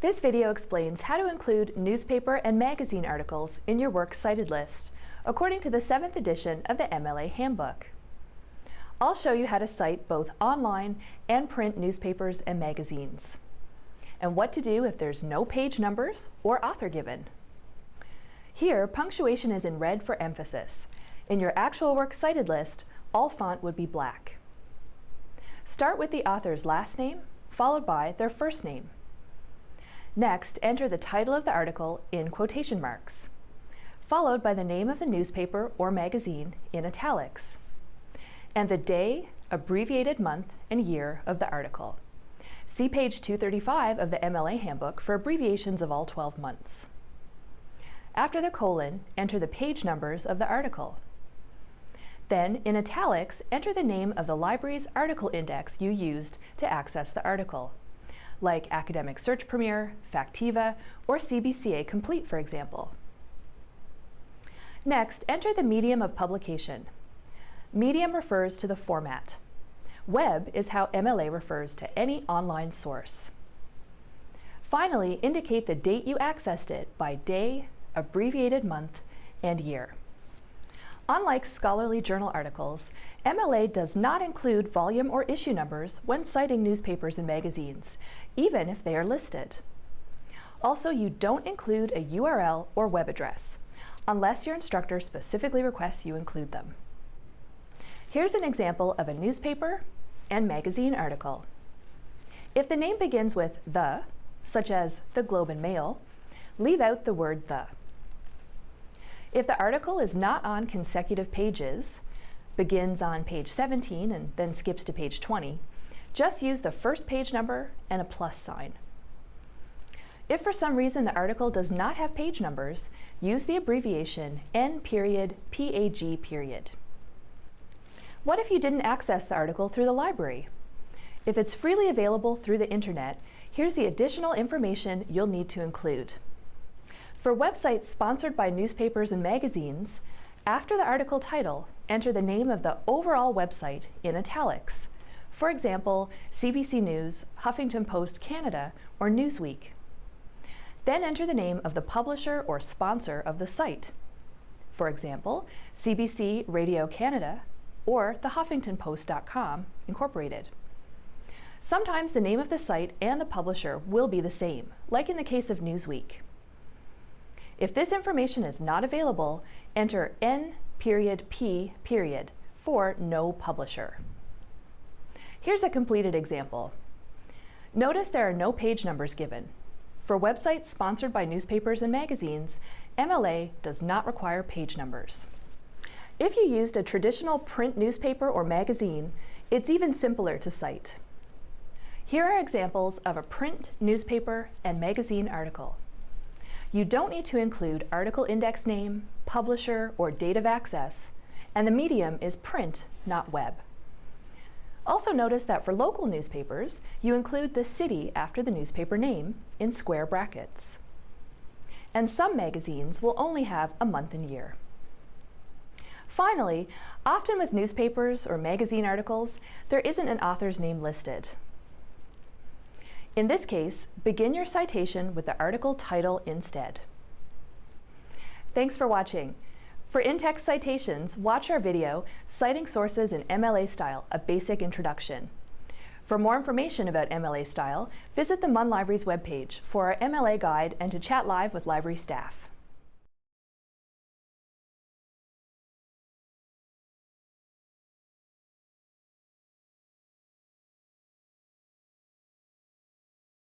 This video explains how to include newspaper and magazine articles in your Works Cited list, according to the 7th edition of the MLA Handbook. I'll show you how to cite both online and print newspapers and magazines, and what to do if there's no page numbers or author given. Here, punctuation is in red for emphasis. In your actual Works Cited list, all font would be black. Start with the author's last name, followed by their first name. Next, enter the title of the article in quotation marks, followed by the name of the newspaper or magazine in italics, and the day, abbreviated month, and year of the article. See page 235 of the MLA Handbook for abbreviations of all 12 months. After the colon, enter the page numbers of the article. Then, in italics, enter the name of the library's article index you used to access the article, like Academic Search Premier, Factiva, or CBCA Complete, for example. Next, enter the medium of publication. Medium refers to the format. Web is how MLA refers to any online source. Finally, indicate the date you accessed it by day, abbreviated month, and year. Unlike scholarly journal articles, MLA does not include volume or issue numbers when citing newspapers and magazines, even if they are listed. Also, you don't include a URL or web address, unless your instructor specifically requests you include them. Here's an example of a newspaper and magazine article. If the name begins with the, such as the Globe and Mail, leave out the word the. If the article is not on consecutive pages, begins on page 17 and then skips to page 20, just use the first page number and a plus sign. If for some reason the article does not have page numbers, use the abbreviation N.PAG. What if you didn't access the article through the library? If it's freely available through the internet, here's the additional information you'll need to include. For websites sponsored by newspapers and magazines, after the article title, enter the name of the overall website in italics. For example, CBC News, Huffington Post Canada, or Newsweek. Then enter the name of the publisher or sponsor of the site. For example, CBC Radio Canada, or thehuffingtonpost.com Incorporated. Sometimes the name of the site and the publisher will be the same, like in the case of Newsweek. If this information is not available, enter N.P. for no publisher. Here's a completed example. Notice there are no page numbers given. For websites sponsored by newspapers and magazines, MLA does not require page numbers. If you used a traditional print newspaper or magazine, it's even simpler to cite. Here are examples of a print, newspaper, and magazine article. You don't need to include article index name, publisher, or date of access, and the medium is print, not web. Also notice that for local newspapers, you include the city after the newspaper name in square brackets. And some magazines will only have a month and year. Finally, often with newspapers or magazine articles, there isn't an author's name listed. In this case, begin your citation with the article title instead. Thanks for watching. For in-text citations, watch our video, Citing Sources in MLA Style, a Basic Introduction. For more information about MLA Style, visit the MUN Library's webpage for our MLA guide and to chat live with library staff.